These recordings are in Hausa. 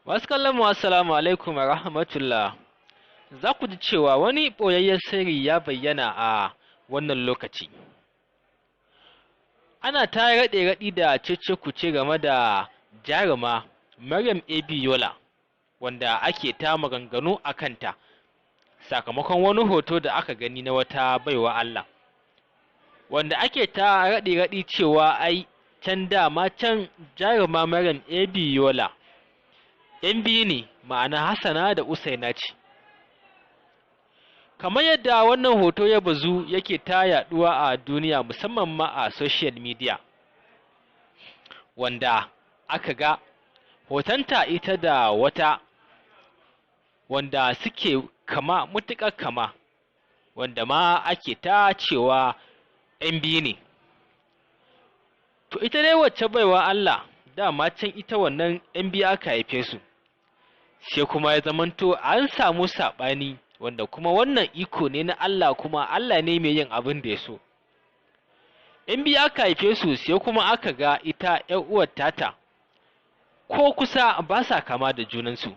Masu kallon mu assalamu alaikum wa rahmatullah. Za ku ji cewa wani ɓoyayyen sirri ya bayyana a wannan lokaci. Ana ta raɗe-raɗi da cece-kuce game da jaruma Maryam Yola wanda ake ta maganganu a kanta sakamakon wani hoto da aka gani na wata baiwa Allah. Wanda ake ta raɗe-raɗi cewa ai can dama can jaruma Maryam Yola ‘yan biyu ne, ma'ana Hassana da Usaina ce. Kamar yadda wannan hoto ya bazu yake ta yaɗuwa a duniya musamman ma a social media, wanda aka ga hotonta ita da wata wanda suke kama mutuƙar kama, wanda ma ake ta cewa ‘yan biyu ne. To ita dai wacce baiwa Allah dama can ita wannan ‘yan biyu aka haife su, sai kuma ya zamanto an samu saɓani wanda kuma wannan iko ne na Allah, kuma Allah ne mai yin abin da ya so. ‘Yan biyu aka haife su sai kuma aka ga ita ‘yar uwar tata ko kusa ba sa kama da junansu,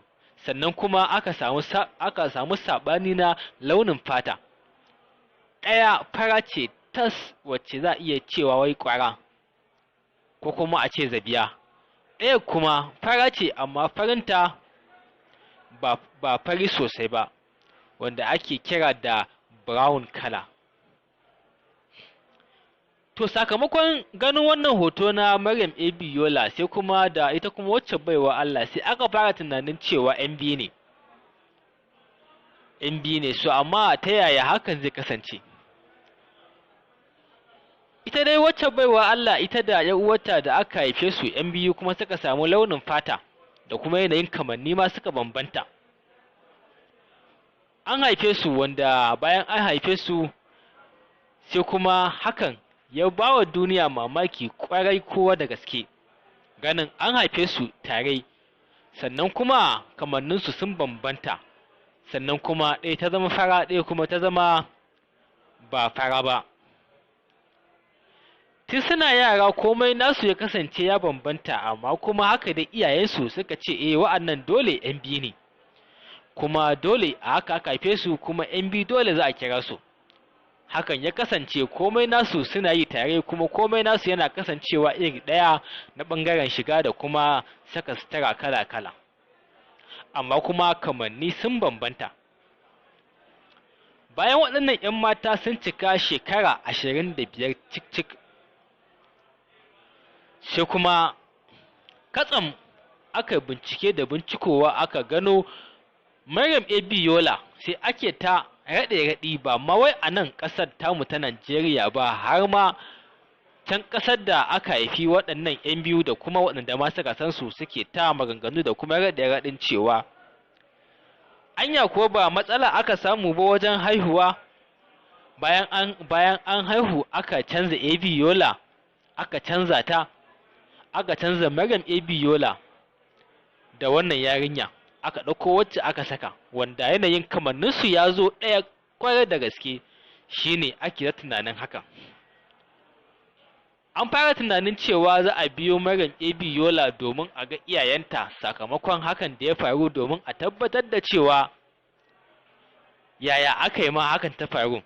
sannan kuma aka samu saɓani na launin fata. Ɗaya fara ce tas wacce za a iya cewa wai ƙwara ko kuma a ce zabiya, ɗaya kuma fara ce amma farinta ba fari sosai ba, wanda ake kira da brown color. To sakamakon ganin wannan hoto na Maryam Yola sai kuma da ita kuma wacce baiwa Allah sai aka fara tunanin cewa ‘yan biyu ne. ‘Yan biyu ne, so amma ta yaya hakan zai kasance? Ita dai wacce baiwa Allah ita da ‘yan uwarta da aka haife su ‘yan biyu kuma suka samu launin fata da kuma yanayin kamanni ma suka bambanta. An haife su wanda bayan an haife su sai kuma hakan ya ba wa duniya mamaki ƙwarai kowa da gaske, ganin an haife su tare sannan kuma kamanninsu sun bambanta, sannan kuma ɗaya ta zama fara ɗaya kuma ta zama ba fara ba. Tun suna yara komai nasu ya kasance ya bambanta, amma kuma haka da iyayensu suka ce wa'annan dole ‘yan biyu ne, kuma dole a haka aka haife su, kuma ‘yan biyu dole za a kira su. Hakan ya kasance komai nasu suna yi tare, kuma komai nasu yana kasancewa iri ɗaya na ɓangaren shiga da kuma saka sutura kala-kala, amma kuma kamanni sun bambanta. Bayan waɗannan ‘yan mata sun cika shekara 25 cik-cik, sai kuma katsam aka bincike da bincikowa aka gano Maryam Yola, sai ake ta raɗe-raɗi ba ma wai a nan ƙasar tamu ta Najeriya ba, har ma can ƙasar da aka haifi waɗannan ‘yan biyu da kuma waɗanda ma suka san su suke ta maganganu da kuma raɗe-raɗin cewa anya kuwa ba matsala aka samu ba wajen haihuwa. Bayan an haihu aka canza Yola, aka canza ta, aka canza Maryam Yola da wannan yarinya, aka ɗauko wacce aka saka, wanda yanayin kamanninsu ya zo ɗaya kwarai da gaske, shine ake da tunanin haka. An fara tunanin cewa za a biyo Maryam Yola domin a ga iyayenta sakamakon hakan da ya faru, domin a tabbatar da cewa yaya aka yi ma hakan ta faru,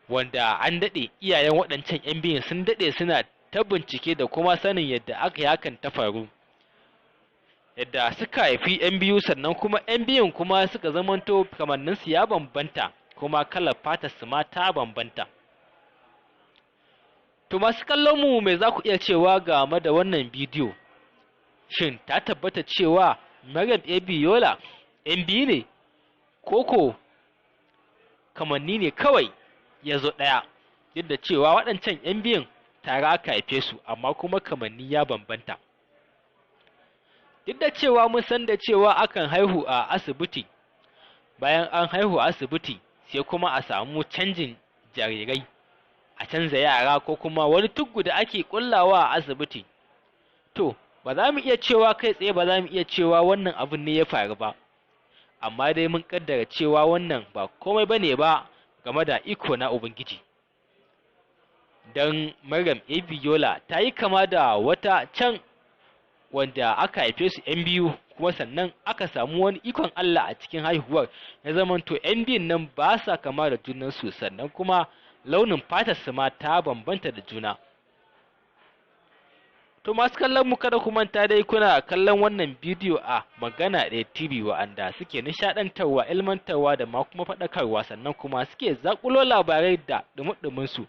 wanda an daɗe iyayen waɗancan ‘yan biyun sun daɗe suna ta bincike da kuma sanin yadda aka yi hakan ta faru, yadda suka haifi ‘yan biyu sannan kuma ‘yan biyun kuma suka zamanto kamanninsu ya bambanta, kuma kalar fatarsu ma ta bambanta. To masu kallon mu, me za ku iya cewa game da wannan bidiyo? Shin ta tabbata cewa Maryam Yola ‘yan biyu ne, koko kamanni ne kawai ya zo ɗaya, duk da cewa waɗancan ‘yan biyun tare aka haife su amma kuma kamanni ya bambanta? Duk da cewa mun san da cewa akan haihu a asibiti, bayan an haihu a asibiti sai kuma a samu canjin jarirai, a canza yara ko kuma wani tuggu da ake kullawa a asibiti. To ba za mu iya cewa kai tsaye, ba za mu iya cewa wannan abin ne ya faru ba, amma dai mun kaddara cewa wannan ba komai bane ba game da iko na Ubangiji. Dan Maryam Yola ta yi kama da wata can wanda aka haife su 'yan biyu kuma sannan aka samu wani ikon Allah a cikin haihuwar ya zamanto 'yan biyun nan ba sa kama da junansu sannan kuma launin fatar su ma ta bambanta da juna. To masu kallon mu kada ku manta dai kuna kallon wannan bidiyo a Magana Ɗaya TV wa'anda suke nishaɗantarwa, ilmantarwa da ma kuma faɗakarwa sannan kuma suke zaƙulo labarai da ɗumi su